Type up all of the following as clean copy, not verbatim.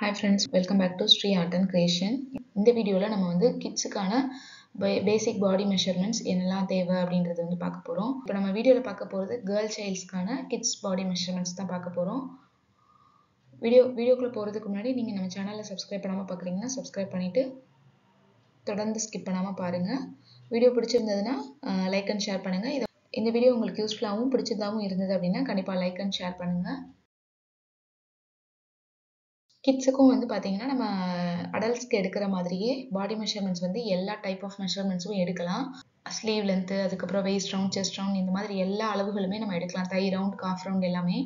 Hi friends, welcome back to Sri Art and Creation. இந்த வீடியோவில் நம்ம வந்து கிட்ஸுக்கான பேசிக் பாடி மெஷர்மெண்ட்ஸ் என்னெல்லாம் தேவை அப்படின்றது வந்து பார்க்க போகிறோம். இப்போ நம்ம வீடியோவில் பார்க்க போகிறது கேர்ள் சைல்ட்ஸ்க்கான கிட்ஸ் பாடி மெஷர்மெண்ட்ஸ் தான் பார்க்க போகிறோம். வீடியோக்குள்ளே போகிறதுக்கு முன்னாடி நீங்கள் நம்ம சேனலில் சப்ஸ்கிரைப் பண்ணாமல் பார்க்குறீங்கன்னா சப்ஸ்கிரைப் பண்ணிவிட்டு தொடர்ந்து ஸ்கிப் பண்ணாமல் பாருங்கள். வீடியோ பிடிச்சிருந்ததுன்னா லைக் அண்ட் ஷேர் பண்ணுங்கள். இந்த வீடியோ உங்களுக்கு யூஸ்ஃபுல்லாகவும் பிடிச்சதாகவும் இருந்தது அப்படின்னா கண்டிப்பாக லைக் அண்ட் ஷேர் பண்ணுங்கள். கிட்ஸுக்கும் வந்து பார்த்தீங்கன்னா நம்ம அடல்ட்ஸ்க்கு எடுக்கிற மாதிரியே பாடி மெஷர்மெண்ட்ஸ் வந்து எல்லா டைப் ஆஃப் மெஷர்மெண்ட்ஸும் எடுக்கலாம். ஸ்லீவ் லென்த்து, அதுக்கப்புறம் வெயிஸ்ட் ரவுண்ட், செஸ்ட் ரவுண்ட், இந்த மாதிரி எல்லா அளவுகளுமே நம்ம எடுக்கலாம். தை ரவுண்ட், காஃப் ரவுண்ட் எல்லாமே.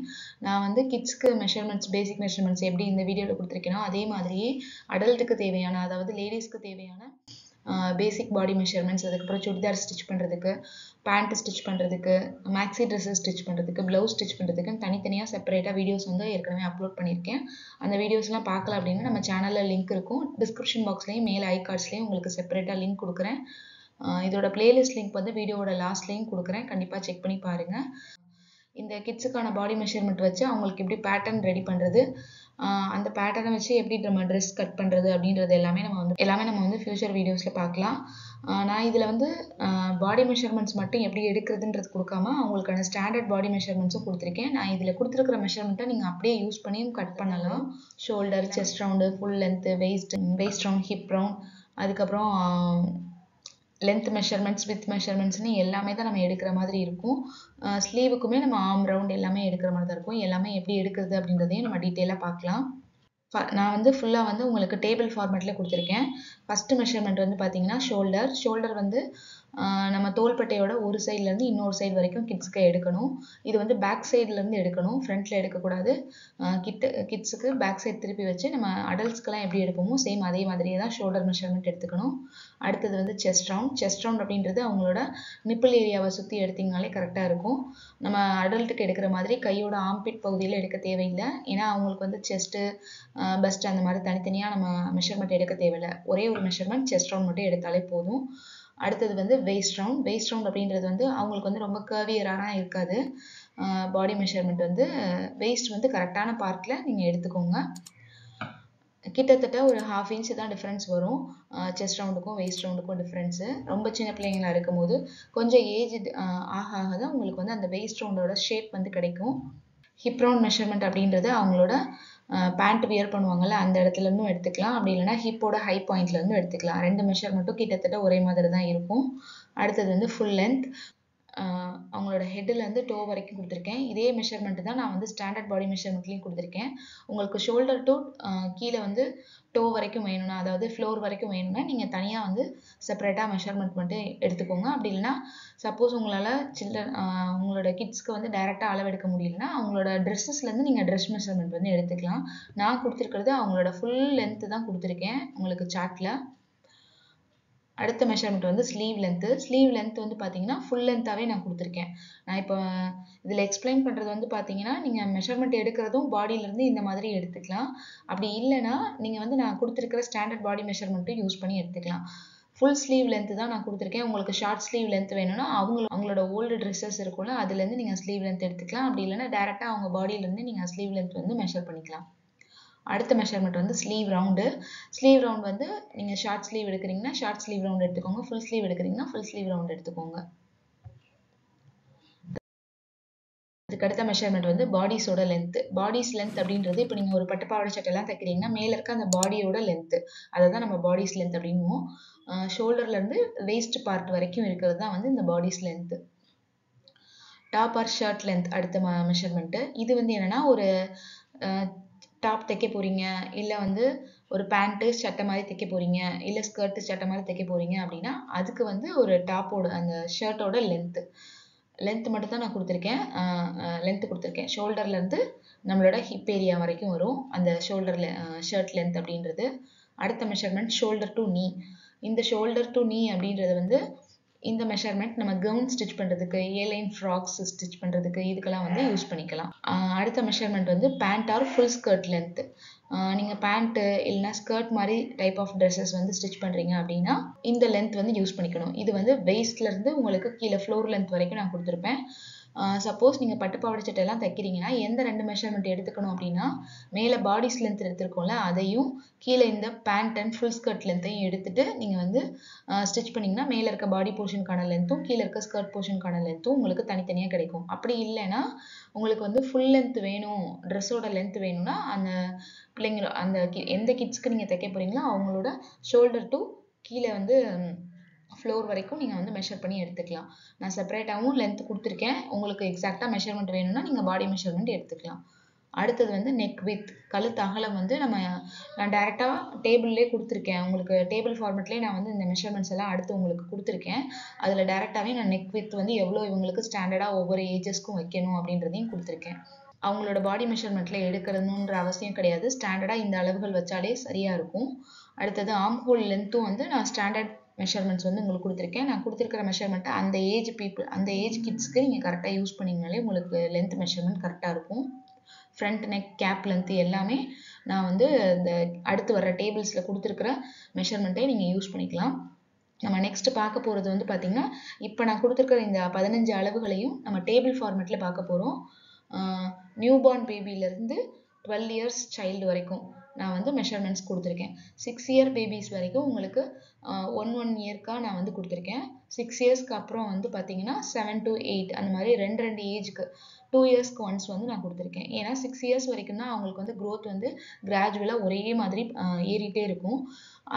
நான் வந்து கிட்ஸ்க்கு மெஷர்மெண்ட்ஸ், பேசிக் மெஷர்மெண்ட்ஸ் எப்படி இந்த வீடியோவில் கொடுத்துருக்கேனோ அதே மாதிரியே அடல்ட்டுக்கு தேவையான, அதாவது லேடிஸ்க்கு தேவையான பேசிக் பாடி மெஷர்மெண்ட்ஸ், அதுக்கப்புறம் சுடிதார் ஸ்டிச் பண்ணுறதுக்கு, பேண்ட் ஸ்டிச் பண்ணுறதுக்கு, மேக்ஸி ட்ரெஸ்ஸஸ் ஸ்டிச் பண்ணுறதுக்கு, ப்ளவுஸ் ஸ்டிச் பண்ணுறதுக்குன்னு தனித்தனியாக செப்பரேட்டாக வீடியோஸ் வந்து ஏற்கனவே அப்லோட் பண்ணியிருக்கேன். அந்த வீடியோஸ்லாம் பார்க்கல அப்படின்னா நம்ம சேனலில் லிங்க் இருக்கும். டிஸ்கிரிப்ஷன் பாக்ஸ்லேயும் மேல் ஐ கார்ட்ஸ்லேயும் உங்களுக்கு செப்பரேட்டாக லிங்க் கொடுக்குறேன். இதோட பிளேலிஸ்ட் லிங்க் வந்து வீடியோவோட லாஸ்ட்லேயும் கொடுக்குறேன். கண்டிப்பாக செக் பண்ணி பாருங்கள். இந்த கிட்ஸுக்கான பாடி மெஷர்மெண்ட் வச்சு அவங்களுக்கு எப்படி பேட்டர்ன் ரெடி பண்ணுறது, அந்த பேட்டர்னை வச்சு எப்படி நம்ம ட்ரெஸ் கட் பண்ணுறது அப்படின்றது எல்லாமே நம்ம வந்து ஃபியூச்சர் வீடியோஸில் பார்க்கலாம். நான் இதில் வந்து பாடி மெஷர்மெண்ட்ஸ் மட்டும் எப்படி எடுக்கிறதுன்றது கொடுக்காம அவங்களுக்கான ஸ்டாண்டர்ட் பாடி மெஷர்மெண்ட்ஸும் கொடுத்துருக்கேன். நான் இதில் கொடுத்துருக்கிற மெஷர்மெண்ட்டை நீங்கள் அப்படியே யூஸ் பண்ணியும் கட் பண்ணலாம். Shoulder, chest round, full length, waist round, hip round, அதுக்கப்புறம் லென்த் மெஷர்மெண்ட்ஸ், வித் மெஷர்மெண்ட்ஸ்னு எல்லாமே தான் நம்ம எடுக்கிற மாதிரி இருக்கும். ஸ்லீவுக்குமே நம்ம ஆர்ம் ரவுண்ட் எல்லாமே எடுக்கிற மாதிரி தான் இருக்கும். எல்லாமே எப்படி எடுக்கிறது அப்படின்றதையும் நம்ம டீட்டெயிலாக பார்க்கலாம். நான் வந்து ஃபுல்லாக வந்து உங்களுக்கு டேபிள் ஃபார்மேட்டில் கொடுத்துருக்கேன். ஃபஸ்ட்டு மெஷர்மெண்ட் வந்து பார்த்தீங்கன்னா ஷோல்டர் வந்து நம்ம தோள்பட்டையோட ஒரு சைட்லேருந்து இன்னொரு சைடு வரைக்கும் கிட்ஸ்க்கு எடுக்கணும். இது வந்து பேக் சைட்லேருந்து எடுக்கணும், ஃப்ரண்ட்டில் எடுக்கக்கூடாது. கிட்ஸுக்கு பேக் சைடு திருப்பி வச்சு நம்ம அடல்ட்ஸ்க்கெல்லாம் எப்படி எடுப்போமோ சேம் அதே மாதிரியே தான் ஷோல்டர் மெஷர்மெண்ட் எடுத்துக்கணும். அடுத்தது வந்து செஸ்ட் ரவுண்ட் அப்படின்றது அவங்களோட நிப்பிள் ஏரியாவை சுற்றி எடுத்திங்கனாலே கரெக்டாக இருக்கும். நம்ம அடல்ட்டுக்கு எடுக்கிற மாதிரி கையோட ஆம்பிட் பகுதியில் எடுக்க தேவையில்லை. ஏன்னா அவங்களுக்கு வந்து செஸ்ட்டு, பஸ்ட் அந்த மாதிரி தனித்தனியாக நம்ம மெஷர்மெண்ட் எடுக்க தேவையில்லை. ஒரே ஒரு மெஷர்மெண்ட் செஸ்ட் ரவுண்ட் மட்டும் எடுத்தாலே போதும். அடுத்தது வந்து வெயிஸ்ட் ரவுண்ட் அப்படின்றது வந்து அவங்களுக்கு வந்து ரொம்ப கர்வியராக இருக்காது. பாடி மெஷர்மெண்ட் வந்து வெயிஸ்ட் வந்து கரெக்டான பார்ட்டில் நீங்கள் எடுத்துக்கோங்க. கிட்டத்தட்ட ஒரு 1/2 இன்ச் தான் டிஃப்ரென்ஸ் வரும் செஸ்ட் ரவுண்டுக்கும் வெயிஸ்ட் ரவுண்டுக்கும் டிஃப்ரென்ஸு. ரொம்ப சின்ன பிள்ளைங்களா இருக்கும்போது கொஞ்சம் ஏஜ் ஆக தான் உங்களுக்கு வந்து அந்த வெயிஸ்ட் ரவுண்டோட ஷேப் வந்து கிடைக்கும். ஹிப் ரவுண்ட் மெஷர்மெண்ட் அப்படின்றது அவங்களோட பேண்ட் வியர் பண்ணுவாங்கள்ல அந்த இடத்துலேருந்தும் எடுத்துக்கலாம். அப்படி இல்லைனா ஹிப்போட ஹை பாயிண்ட்லேருந்தும் எடுத்துக்கலாம். 2 மெஷர்மெண்ட்டும் கிட்டத்தட்ட ஒரே மாதிரி தான் இருக்கும். அடுத்தது வந்து ஃபுல் லென்த், அவங்களோட ஹெட்டுலேருந்து டோ வரைக்கும் கொடுத்துருக்கேன். இதே மெஷர்மெண்ட்டு தான் நான் வந்து ஸ்டாண்டர்ட் பாடி மெஷர்மெண்ட்லேயும் கொடுத்துருக்கேன். உங்களுக்கு ஷோல்டர் டு கீழே வந்து டோ வரைக்கும் வேணும்னா, அதாவது ஃப்ளோர் வரைக்கும் வேணும்னா நீங்கள் தனியாக வந்து செப்பரேட்டாக மெஷர்மெண்ட் மட்டும் எடுத்துக்கோங்க. அப்படி இல்லைனா சப்போஸ் உங்களால் உங்களோட கிட்ஸ்க்கு வந்து டைரெக்டாக அளவெடுக்க முடியலன்னா அவங்களோட ட்ரெஸ்ஸஸ்லேருந்து நீங்கள் ட்ரெஸ் மெஷர்மெண்ட் வந்து எடுத்துக்கலாம். நான் கொடுத்துருக்கிறது அவங்களோட ஃபுல் லென்த்து தான் கொடுத்துருக்கேன் உங்களுக்கு சார்ட்டில். அடுத்த மெஷர்மெண்ட் வந்து ஸ்லீவ் லென்த் வந்து பார்த்தீங்கன்னா ஃபுல் லென்த்தாகவே நான் கொடுத்துருக்கேன். நான் இப்போ இதில் எக்ஸ்பிளைன் பண்ணுறது வந்து பார்த்தீங்கன்னா நீங்கள் மெஷர்மெண்ட் எடுக்கிறதும் பாடியிலேருந்து இந்த மாதிரி எடுத்துக்கலாம். அப்படி இல்லைன்னா நீங்கள் வந்து நான் கொடுத்துருக்கிற ஸ்டாண்டர்ட் பாடி மெஷர்மெண்ட்டும் யூஸ் பண்ணி எடுத்துக்கலாம். ஃபுல் ஸ்லீவ் லென்த்து தான் நான் கொடுத்துருக்கேன். உங்களுக்கு ஷார்ட் ஸ்லீவ் லென்த் வேணும்னா அவங்களோட ஓல்டு ட்ரெஸ்ஸஸ் இருக்கும்ல அதுலேருந்து நீங்கள் ஸ்லீவ் லென்த் எடுத்துக்கலாம். அப்படி இல்லைன்னா டேரெக்டாக அவங்க பாடியிலேருந்து நீங்கள் ஸ்லீவ் லென்த் வந்து மெஷர் பண்ணிக்கலாம். அடுத்த மெஷர்மெண்ட் வந்து ஸ்லீவ் ரவுண்ட் வந்து நீங்கள் ஷார்ட் ஸ்லீவ் எடுக்கிறீங்கன்னா ஷார்ட் ஸ்லீவ் ரவுண்ட் எடுத்துக்கோங்க, ஃபுல் ஸ்லீவ் எடுக்கிறீங்கன்னா ஃபுல் ஸ்லீவ் ரவுண்ட் எடுத்துக்கோங்க. அதுக்கு அடுத்த மெஷர்மெண்ட் வந்து பாடிஸோட லென்த் அப்படின்றது இப்போ நீங்கள் ஒரு பட்டுப்பாவாடை சட்டைலாம் தைக்கிறீங்கன்னா மேலே இருக்க அந்த பாடியோட லென்த்து அதை தான் நம்ம பாடிஸ் லென்த் அப்படின்னுவோம். ஷோல்டர்லேருந்து வெயிஸ்ட் பார்ட் வரைக்கும் இருக்கிறது தான் வந்து இந்த bodice length. Top or shirt length அடுத்த மெஷர்மெண்ட்டு. இது வந்து என்னென்னா ஒரு டாப் தைக்க போகிறீங்க, இல்லை வந்து ஒரு பேண்ட்டு சட்டை மாதிரி தைக்க போகிறீங்க, இல்லை ஸ்கர்ட்டு சட்டை மாதிரி தைக்க போகிறீங்க அப்படின்னா அதுக்கு வந்து ஒரு டாப்போட அந்த ஷர்ட்டோட லென்த்து மட்டும் தான் நான் கொடுத்துருக்கேன். ஷோல்டர்லேருந்து நம்மளோட ஹிப் ஏரியா வரைக்கும் வரும் அந்த ஷர்ட் லென்த் அப்படின்றது. அடுத்த மெஷர்மெண்ட் ஷோல்டர் டு நீ. இந்த ஷோல்டர் டு நீ அப்படின்றது வந்து இந்த மெஷர்மெண்ட் நம்ம கவுன் ஸ்டிச் பண்ணுறதுக்கு, ஏலைன் ஃப்ராக்ஸ் ஸ்டிச் பண்ணுறதுக்கு இதுக்கெல்லாம் வந்து யூஸ் பண்ணிக்கலாம். அடுத்த மெஷர்மெண்ட் வந்து pant or full skirt length. நீங்கள் பேண்ட்டு இல்லைனா ஸ்கர்ட் மாதிரி டைப் ஆஃப் ட்ரெஸ்ஸஸ் வந்து ஸ்டிச் பண்ணுறீங்க அப்படின்னா இந்த லென்த் வந்து யூஸ் பண்ணிக்கணும். இது வந்து வெயிஸ்ட்லேருந்து உங்களுக்கு கீழே ஃப்ளோர் லென்த் வரைக்கும் நான் கொடுத்துருப்பேன். சப்போஸ் நீங்கள் பட்டு பாவாடை சட்டையெல்லாம் தைக்கிறீங்கன்னா எந்த 2 மெஷர்மெண்ட் எடுத்துக்கணும் அப்படின்னா, மேலே பாடிஸ் லென்த் எடுத்துருக்கோம்ல அதையும், கீழே இந்த பேண்ட் அண்ட் ஃபுல் ஸ்கர்ட் லென்த்தையும் எடுத்துட்டு நீங்கள் வந்து ஸ்டிச் பண்ணிங்கன்னா மேலே இருக்க பாடி போர்ஷனுக்கான லென்த்தும் கீழே இருக்க ஸ்கர்ட் போர்ஷனுக்கான லென்த்தும் உங்களுக்கு தனித்தனியாக கிடைக்கும். அப்படி இல்லைன்னா உங்களுக்கு வந்து ஃபுல் லென்த் வேணும், ட்ரெஸ்ஸோட லென்த் வேணும்னா அந்த பிள்ளைங்க அந்த எந்த கிட்ஸ்க்கு நீங்கள் தைக்க போகிறீங்களோ அவங்களோட ஷோல்டர் டு கீழே வந்து ஃப்ளோர் வரைக்கும் நீங்கள் வந்து மெஷர் பண்ணி எடுத்துக்கலாம். நான் செப்பரேட்டாகவும் லென்த் கொடுத்துருக்கேன். உங்களுக்கு எக்ஸாக்டாக மெஷர்மெண்ட் வேணும்னா நீங்கள் பாடி மெஷர்மெண்ட் எடுத்துக்கலாம். அடுத்தது வந்து நெக் வித், கழுத்து அகலம் வந்து நான் டேரெக்டாக டேபிள்லேயே கொடுத்துருக்கேன். உங்களுக்கு டேபிள் ஃபார்மெட்லேயே நான் வந்து இந்த மெஷர்மெண்ட்ஸ் எல்லாம் அடுத்து உங்களுக்கு கொடுத்துருக்கேன். அதில் டேரெக்டாகவே நான் நெக் வித் வந்து எவ்வளோ இவங்களுக்கு ஸ்டாண்டர்டாக ஒவ்வொரு ஏஜஸ்க்கும் வைக்கணும் அப்படின்றதையும் கொடுத்துருக்கேன். அவங்களோட பாடி மெஷர்மெண்ட்டில் எடுக்கணுன்ற அவசியம் கிடையாது. ஸ்டாண்டர்டாக இந்த அளவுகள் வச்சாலே சரியாக இருக்கும். அடுத்தது ஆர்ம் ஹோல் லென்த்தும் வந்து நான் ஸ்டாண்டர்ட் மெஷர்மெண்ட்ஸ் வந்து உங்களுக்கு கொடுத்துருக்கேன். நான் கொடுத்துருக்கிற மெஷர்மெண்ட்டை அந்த ஏஜ் கிட்ஸ்க்கு நீங்கள் கரெக்டாக யூஸ் பண்ணிங்கனாலே உங்களுக்கு லென்த் மெஷர்மெண்ட் கரெக்டாக இருக்கும். ஃப்ரண்ட் நெக் கேப் லென்த் எல்லாமே நான் வந்து இந்த அடுத்து வர டேபிள்ஸில் கொடுத்துருக்கிற மெஷர்மெண்ட்டை நீங்கள் யூஸ் பண்ணிக்கலாம். நம்ம நெக்ஸ்ட் பார்க்க போகிறது வந்து பார்த்திங்கன்னா, இப்போ நான் கொடுத்துருக்கிற இந்த 15 அளவுகளையும் நம்ம டேபிள் ஃபார்மெட்டில் பார்க்க போகிறோம். நியூ பார்ன் பேபிலேருந்து 12 இயர்ஸ் சைல்டு வரைக்கும் நான் வந்து மெஷர்மெண்ட்ஸ் கொடுத்துருக்கேன். 6 இயர் பேபிஸ் வரைக்கும் உங்களுக்கு 1 இயர்க்காக நான் வந்து கொடுத்துருக்கேன். 6 இயர்ஸ்க்கு அப்புறம் வந்து பார்த்தீங்கன்னா 7 to 8 அந்த மாதிரி 2 ஏஜ்க்கு 2 இயர்ஸ்க்கு ஒன்ஸ் வந்து நான் கொடுத்துருக்கேன். ஏன்னா 6 இயர்ஸ் வரைக்கும் தான் அவங்களுக்கு வந்து க்ரோத் வந்து கிராஜுவலாக ஒரே மாதிரி ஏறிட்டே இருக்கும்.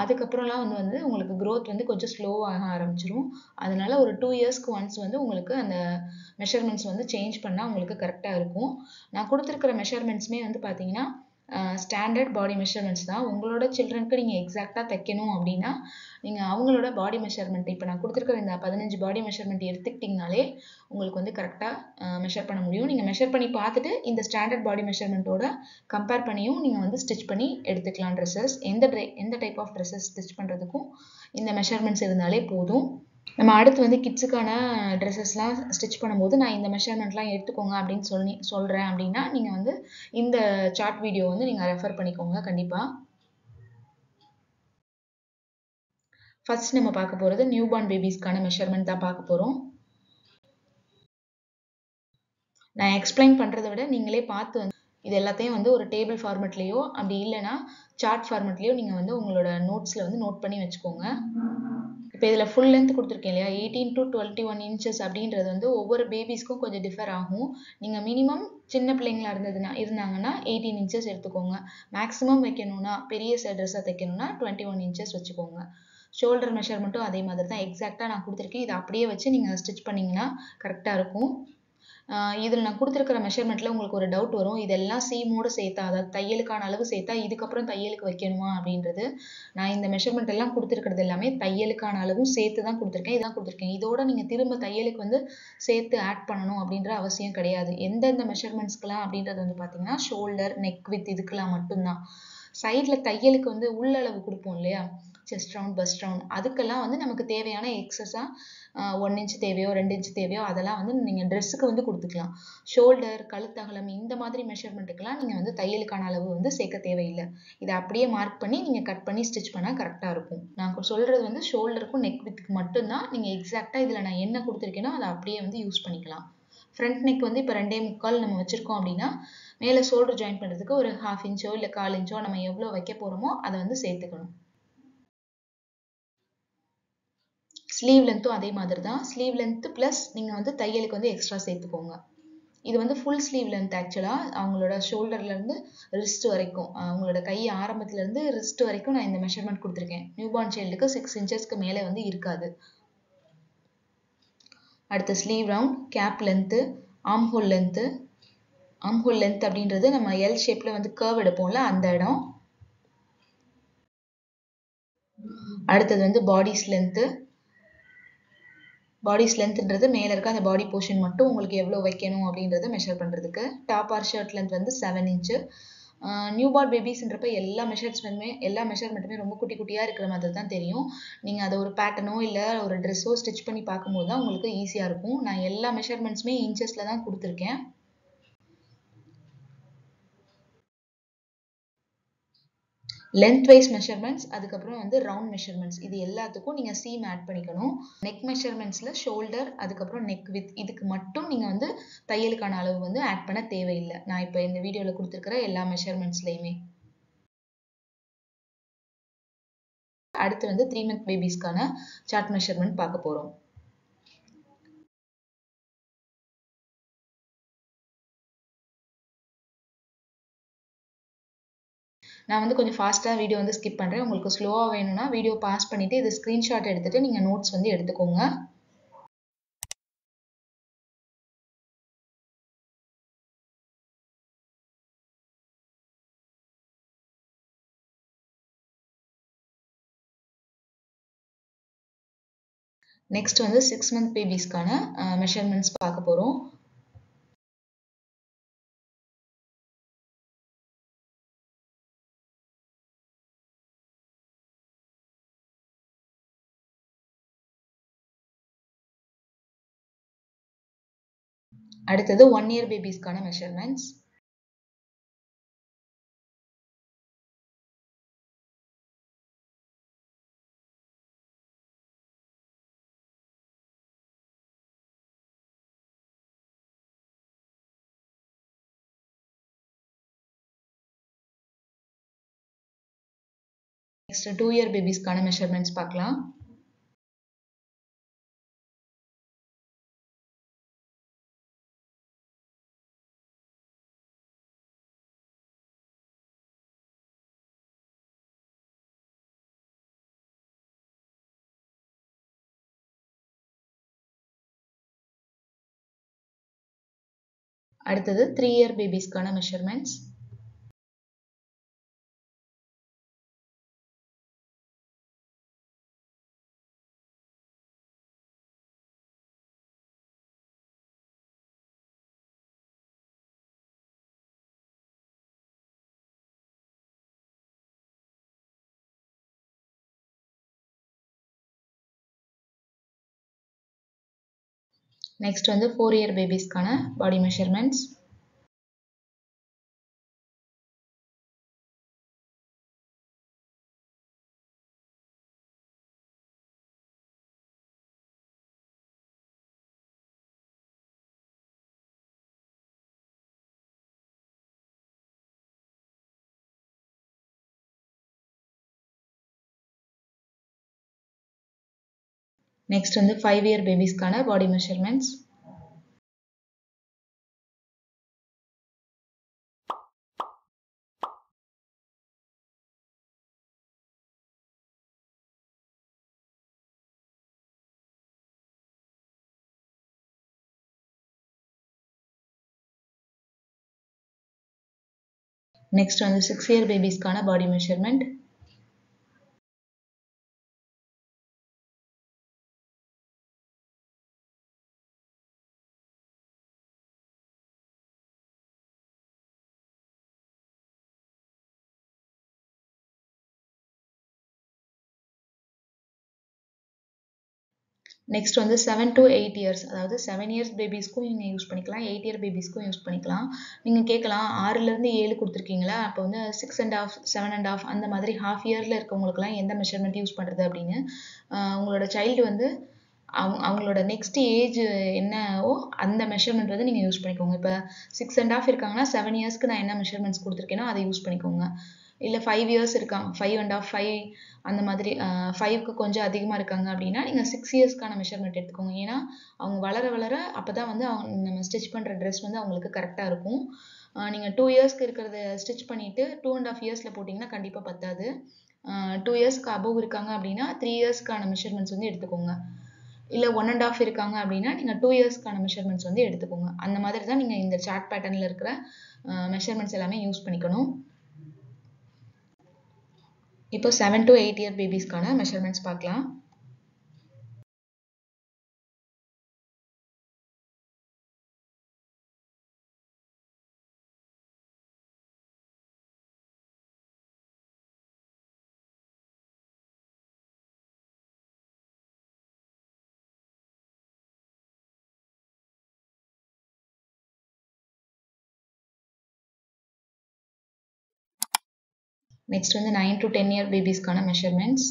அதுக்கப்புறம்லாம் வந்து உங்களுக்கு க்ரோத் வந்து கொஞ்சம் ஸ்லோவாக ஆரம்பிச்சிடும். அதனால ஒரு 2 இயர்ஸ்க்கு ஒன்ஸ் வந்து உங்களுக்கு அந்த மெஷர்மெண்ட்ஸ் வந்து சேஞ்ச் பண்ணால் உங்களுக்கு கரெக்டாக இருக்கும். நான் கொடுத்துருக்கிற மெஷர்மெண்ட்ஸுமே வந்து பார்த்தீங்கன்னா ஸ்டாண்டர்ட் பாடி மெஷர்மெண்ட்ஸ் தான். உங்களோட சில்ட்ரனுக்கு நீங்கள் எக்ஸாக்டாக தைக்கணும் அப்படின்னா நீங்கள் அவங்களோட பாடி மெஷர்மெண்ட் இப்போ நான் கொடுத்துருக்கிற இந்த 15 பாடி மெஷர்மெண்ட் எடுத்துக்கிட்டிங்கனாலே உங்களுக்கு வந்து கரெக்டாக மெஷர் பண்ண முடியும். நீங்கள் மெஷர் பண்ணி பார்த்துட்டு இந்த ஸ்டாண்டர்ட் பாடி மெஷர்மெண்ட்டோட கம்பேர் பண்ணியும் நீங்கள் வந்து ஸ்டிச் பண்ணி எடுத்துக்கலாம் ட்ரெஸ்ஸஸ். எந்த டைப் ஆஃப் ட்ரெஸ்ஸஸ் ஸ்டிச் பண்ணுறதுக்கும் இந்த மெஷர்மெண்ட்ஸ் இருந்தாலே போதும். நம்ம அடுத்து வந்து கிட்ஸுக்கான ட்ரெஸ்ஸஸ்லாம் ஸ்டிச் பண்ணும்போது நான் இந்த மெஷர்மெண்ட்லாம் எடுத்துக்கோங்க அப்படின்னு சொல்கிறேன் அப்படின்னா நீங்கள் வந்து இந்த சார்ட் வீடியோ வந்து நீங்கள் ரெஃபர் பண்ணிக்கோங்க கண்டிப்பாக. ஃபர்ஸ்ட் நம்ம பார்க்க போகிறது நியூ பார்ன் பேபிஸ்க்கான மெஷர்மெண்ட் தான் பார்க்க போகிறோம். நான் எக்ஸ்பிளைன் பண்ணுறதை விட நீங்களே பார்த்து வந்து இது எல்லாத்தையும் வந்து ஒரு டேபிள் ஃபார்மெட்லேயோ அப்படி இல்லைன்னா சார்ட் ஃபார்மெட்லேயோ நீங்கள் வந்து உங்களோட நோட்ஸில் வந்து நோட் பண்ணி வச்சுக்கோங்க. இப்போ இதில் ஃபுல் லென்த் கொடுத்துருக்கேன் இல்லையா, 18 to 21 இன்ச்சஸ் அப்படின்றது வந்து ஒவ்வொரு பேபிஸ்க்கும் கொஞ்சம் டிஃபர் ஆகும். நீங்கள் மினிமம் சின்ன பிள்ளைங்களா இருந்தாங்கன்னா 18 இன்ச்சஸ் எடுத்துக்கோங்க. மேக்ஸிமம் வைக்கணும்னா பெரிய ட்ரெஸ்ஸாக தைக்கணும்னா 21 இன்ச்சஸ் வச்சுக்கோங்க. ஷோல்டர் மெஷர்மெண்ட்டும் அதே மாதிரி தான் எக்ஸாக்டாக நான் கொடுத்துருக்கேன். இதை அப்படியே வச்சு நீங்கள் ஸ்டிச் பண்ணிங்கன்னா கரெக்டாக இருக்கும். இதில் நான் கொடுத்துருக்கிற மெஷர்மெண்ட்டில் உங்களுக்கு ஒரு டவுட் வரும், இதெல்லாம் சீமோடு சேர்த்தா அதாவது தையலுக்கான அளவு சேர்த்தா இதுக்கப்புறம் தையலுக்கு வைக்கணுமா அப்படின்றது. நான் இந்த மெஷர்மெண்ட் எல்லாம் கொடுத்துருக்கிறது எல்லாமே தையலுக்கான அளவும் சேர்த்து தான் கொடுத்துருக்கேன். இதான் கொடுத்துருக்கேன். இதோட நீங்கள் திரும்ப தையலுக்கு வந்து சேர்த்து ஆட் பண்ணணும் அப்படின்ற அவசியம் கிடையாது. எந்தெந்த மெஷர்மெண்ட்ஸ்க்கெலாம் அப்படின்றது வந்து பார்த்தீங்கன்னா ஷோல்டர் நெக் வித் இதுக்கெல்லாம் மட்டும்தான். சைடில் தையலுக்கு வந்து உள்ளளவு கொடுப்போம் இல்லையா, செஸ்ட் ரவுண்ட் பஸ்ட் ரவுண்ட், அதுக்கெல்லாம் வந்து நமக்கு தேவையான எக்ஸஸாக 1 இன்ச் தேவையோ 2 இன்ச் தேவையோ அதெல்லாம் வந்து நீங்கள் ட்ரெஸ்ஸுக்கு வந்து கொடுத்துக்கலாம். ஷோல்டர் கழுத்தகலம் இந்த மாதிரி மெஷர்மெண்ட்டுக்கெல்லாம் நீங்கள் வந்து தையலுக்கான அளவு வந்து சேர்க்க தேவையில்லை. இதை அப்படியே மார்க் பண்ணி நீங்கள் கட் பண்ணி ஸ்டிச் பண்ணால் கரெக்டாக இருக்கும். நான் சொல்கிறது வந்து ஷோல்டருக்கும் நெக் வித்துக்கு மட்டும்தான். நீங்கள் எக்ஸாக்டாக இதில் நான் என்ன கொடுத்துருக்கேனோ அதை அப்படியே வந்து யூஸ் பண்ணிக்கலாம். ஃப்ரண்ட் நெக் வந்து இப்போ 2.25 நம்ம வச்சுருக்கோம் அப்படின்னா மேலே ஷோல்டர் ஜாயின் பண்ணுறதுக்கு ஒரு 1/2 இன்ச்சோ இல்லை 1/4 இன்ச்சோ நம்ம எவ்வளோ வைக்க போகிறோமோ அதை வந்து சேர்த்துக்கணும். ஸ்லீவ் லென்த்தும் அதே மாதிரி தான். ஸ்லீவ் லென்த்து ப்ளஸ் நீங்கள் வந்து தையலுக்கு வந்து எக்ஸ்ட்ரா சேர்த்துக்கோங்க. இது வந்து ஃபுல் ஸ்லீவ் லென்த் ஆக்சுவலாக அவங்களோட ஷோல்டர்லேருந்து ரிஸ்ட் வரைக்கும், அவங்களோட கை ஆரம்பத்துலேருந்து ரிஸ்ட் வரைக்கும் நான் இந்த மெஷர்மெண்ட் கொடுத்துருக்கேன். நியூ பார்ன் சைல்டுக்கு 6 இன்ச்சஸ்க்கு மேலே வந்து இருக்காது. அடுத்து sleeve round, cap length, arm hole length. Arm hole length அப்படின்றது நம்ம எல் ஷேப்பில் வந்து கர்வ் எடுப்போம்ல அந்த இடம். அடுத்தது வந்து பாடிஸ் லென்த்து. பாடிஸ் லென்த்ன்றது மேலே இருக்க அந்த பாடி போர்ஷன் மட்டும் உங்களுக்கு எவ்வளோ வைக்கணும் அப்படின்றத மெஷர் பண்ணுறதுக்கு. டாப் ஆர் ஷர்ட் லென்த் வந்து 7 இன்ச்சு. நியூ பார்ன் பேபிஸ்ன்றப்ப எல்லா மெஷர்மெண்ட்டுமே ரொம்ப குட்டி குட்டியாக இருக்கிற மாதிரி தான் தெரியும். நீங்கள் அதை ஒரு பேட்டர்னோ இல்லை ஒரு ட்ரெஸ்ஸோ ஸ்டிச் பண்ணி பார்க்கும்போது தான் உங்களுக்கு ஈஸியாக இருக்கும். நான் எல்லா மெஷர்மெண்ட்ஸுமே இன்ச்சஸில் தான் கொடுத்துருக்கேன். லென்த் வைஸ் மெஷர்மெண்ட்ஸ், அதுக்கப்புறம் வந்து ரவுண்ட் மெஷர்மெண்ட்ஸ், இது எல்லாத்துக்கும் நீங்கள் சீம் ஆட் பண்ணிக்கணும். நெக் மெஷர்மெண்ட்ஸில் ஷோல்டர், அதுக்கப்புறம் நெக் வித், இதுக்கு மட்டும் நீங்கள் வந்து தையலுக்கான அளவு வந்து ஆட் பண்ண தேவையில்லை. நான் இப்போ இந்த வீடியோவில் கொடுத்துருக்கிற எல்லா மெஷர்மெண்ட்ஸ்லையுமே. அடுத்து வந்து 3 month பேபிஸ்க்கான சார்ட் மெஷர்மெண்ட் பார்க்க போகிறோம். நான் வந்து கொஞ்சம் ஃபாஸ்ட்டாக வீடியோ வந்து ஸ்கிப் பண்ணுறேன். உங்களுக்கு ஸ்லோவாக வேணும்னா வீடியோ பாஸ் பண்ணிவிட்டு இது ஸ்க்ரீன்ஷாட் எடுத்துகிட்டு நீங்கள் நோட்ஸ் வந்து எடுத்துக்கோங்க. நெக்ஸ்ட் வந்து 6 month பேபிஸ்க்கான மெஷர்மெண்ட்ஸ் பார்க்க போகிறோம். அடுத்தது 1 year பேபிஸ்க்கான மெஷர்மெண்ட்ஸ். நெக்ஸ்ட் 2 year பேபிஸ்க்கான மெஷர்மெண்ட்ஸ் பார்க்கலாம். அடுத்தது 3 year பேபிஸ்க்கான மெஷர்மெண்ட்ஸ். நெக்ஸ்ட் வந்து 4 year பேபிஸ்க்கான பாடி மெஷர்மெண்ட்ஸ். நெக்ஸ்ட் வந்து 5 year பேபிஸ்க்கான பாடி மெஷர்மெண்ட்ஸ். நெக்ஸ்ட் வந்து 6 year பேபிஸ்க்கான பாடி மெஷர்மெண்ட். நெக்ஸ்ட் வந்து 7 to 8 years, அதாவது 7 years பேபிஸ்க்கும் நீங்கள் யூஸ் பண்ணிக்கலாம், 8 year பேபிஸ்க்கும் யூஸ் பண்ணிக்கலாம். நீங்கள் கேட்கலாம் 6லேருந்து 7 கொடுத்துருக்கீங்களா, அப்போ வந்து 6 and half 7 and half அந்த மாதிரி ஹாஃப் இயரில் இருக்கவங்களுக்குலாம் எந்த மெஷர்மெண்ட் யூஸ் பண்ணுறது அப்படின்னு. உங்களோட சைல்டு வந்து அவங்களோட நெக்ஸ்ட் ஏஜ் என்னவோ அந்த மெஷர்மெண்ட் வந்து நீங்கள் யூஸ் பண்ணிக்கோங்க. இப்போ 6 and half இருக்காங்கன்னா 7 yearsக்கு நான் என்ன மெஷர்மெண்ட்ஸ் கொடுத்துருக்கேனோ அதை யூஸ் பண்ணிக்கோங்க. இல்லை 5 years இருக்காங்க, 5 and half 5 அந்த மாதிரி 5க்கு கொஞ்சம் அதிகமாக இருக்காங்க அப்படின்னா நீங்கள் 6 yearsக்கான மெஷர்மெண்ட் எடுத்துக்கோங்க. ஏன்னா அவங்க வளர வளர அப்போ தான் வந்து அவங்க நம்ம ஸ்டிச் பண்ணுற ட்ரெஸ் வந்து அவங்களுக்கு கரெக்டாக இருக்கும். நீங்கள் 2 yearsக்கு இருக்கிறத ஸ்டிச் பண்ணிவிட்டு 2 and half yearsல போட்டிங்கன்னா கண்டிப்பாக பத்தாது. 2 yearsக்கு அபோவ் இருக்காங்க அப்படின்னா 3 yearsக்கான மெஷர்மெண்ட்ஸ் வந்து எடுத்துக்கோங்க. இல்லை 1 and half இருக்காங்க அப்படின்னா நீங்கள் 2 yearsக்கான மெஷர்மெண்ட்ஸ் வந்து எடுத்துக்கோங்க. அந்த மாதிரி தான் நீங்கள் இந்த சார்ட் பேட்டர்னில் இருக்கிற மெஷர்மெண்ட்ஸ் எல்லாமே யூஸ் பண்ணிக்கணும். இப்போ 7 to 8 year பேபிஸ்க்கான மெஷர்மெண்ட்ஸ் பார்க்கலாம். நெக்ஸ்ட் வந்து 9 to 10 year பேபிஸ்க்கான மெஷர்மெண்ட்ஸ்.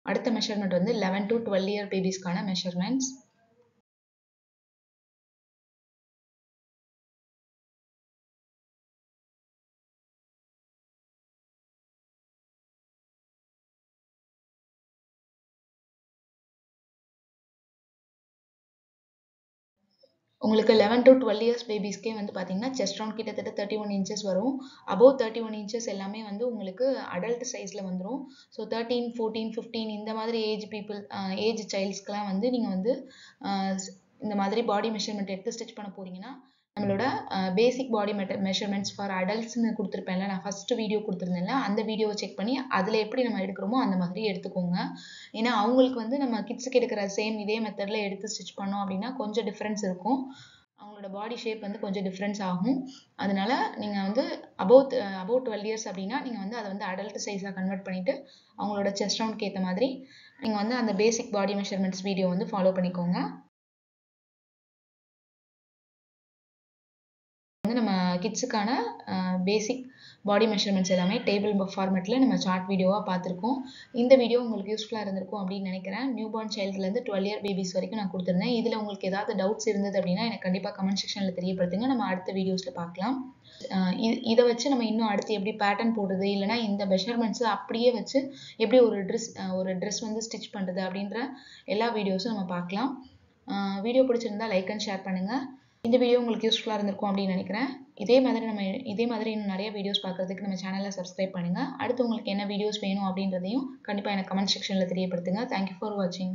அடுத்த மெஷர்மெண்ட் வந்து 11 to 12 year பேபிஸ்க்கான மெஷர்மெண்ட்ஸ். உங்களுக்கு 11 to 12 இயர்ஸ் பேபிஸ்க்கே வந்து பார்த்தீங்கன்னா செஸ்ட் ரவுண்ட் கிட்டத்தட்ட 31 இன்ச்சஸ் வரும். அபோவ் 31 இன்ச்சஸ் எல்லாமே வந்து உங்களுக்கு அடல்ட் சைஸில் வந்துடும். ஸோ 13, 14, 15 இந்த மாதிரி ஏஜ் சைல்ட்ஸ்க்கெலாம் வந்து நீங்கள் வந்து இந்த மாதிரி பாடி மெஷர்மெண்ட் எடுத்து ஸ்டிச் பண்ண போகிறீங்கன்னா நம்மளோட பேசிக் பாடி மெஷர்மெண்ட்ஸ் ஃபார் அடல்ட்ஸ்னு கொடுத்துருப்பேன்ல, நான் ஃபஸ்ட்டு வீடியோ கொடுத்துருந்தேன்ல, அந்த வீடியோவை செக் பண்ணி அதில் எப்படி நம்ம எடுக்கிறோமோ அந்த மாதிரி எடுத்துக்கோங்க. ஏன்னா அவங்களுக்கு வந்து நம்ம கிட்ஸுக்கு எடுக்கிற சேம் இதே மெத்தடில் எடுத்து ஸ்டிச் பண்ணோம் அப்படின்னா கொஞ்சம் டிஃப்ரென்ஸ் இருக்கும். அவங்களோட பாடி ஷேப் வந்து கொஞ்சம் டிஃப்ரென்ஸ் ஆகும். அதனால நீங்கள் வந்து அபோவ் 12 இயர்ஸ் அப்படின்னா நீங்கள் வந்து அதை வந்து அடல்ட் சைஸாக கன்வெர்ட் பண்ணிவிட்டு அவங்களோட செஸ்ட் ரவுண்ட்க்கு ஏற்ற மாதிரி நீங்கள் வந்து அந்த பேசிக் பாடி மெஷர்மெண்ட்ஸ் வீடியோ வந்து ஃபாலோ பண்ணிக்கோங்க. வந்து நம்ம கிட்ஸுக்கான பேசிக் பாடி மெஷர்மெண்ட்ஸ் எல்லாமே டேபிள் ஃபார்மேட்டில் நம்ம சார்ட் வீடியோவாக பார்த்துருக்கோம். இந்த வீடியோ உங்களுக்கு யூஸ்ஃபுல்லாக இருந்திருக்கும் அப்படின்னு நினைக்கிறேன். நியூ பார்ன் சைல்டுலேருந்து 12 இயர் பேபிஸ் வரைக்கும் நான் கொடுத்துருந்தேன். இதில் உங்களுக்கு ஏதாவது டவுட்ஸ் இருந்தது அப்படின்னா எனக்கு கண்டிப்பாக கமெண்ட் செக்ஷனில் தெரியப்படுத்துங்க. நம்ம அடுத்த வீடியோஸில் பார்க்கலாம். இதை வச்சு நம்ம இன்னும் அடுத்து எப்படி பேட்டர்ன் போடுறது, இல்லைனா இந்த மெஷர்மெண்ட்ஸை அப்படியே வச்சு எப்படி ஒரு ட்ரெஸ் வந்து ஸ்டிச் பண்ணுறது அப்படின்ற எல்லா வீடியோஸும் நம்ம பார்க்கலாம். வீடியோ பிடிச்சிருந்தா லைக் அண்ட் ஷேர் பண்ணுங்கள். இந்த வீடியோ உங்களுக்கு யூஸ்ஃபுல்லாக இருந்திருக்கும் அப்படின்னு நினைக்கிறேன். இதே மாதிரி இன்னும் நிறைய வீடியோஸ் பார்க்குறதுக்கு நம்ம சேனலை சப்ஸ்கிரைப் பண்ணுங்கள். அடுத்து உங்களுக்கு என்ன வீடியோஸ் வேணும் அப்படின்றதையும் கண்டிப்பாக எனக்கு கமெண்ட் செக்ஷனில் தெரியப்படுத்துங்க. தேங்க்யூ ஃபார் வாட்சிங்.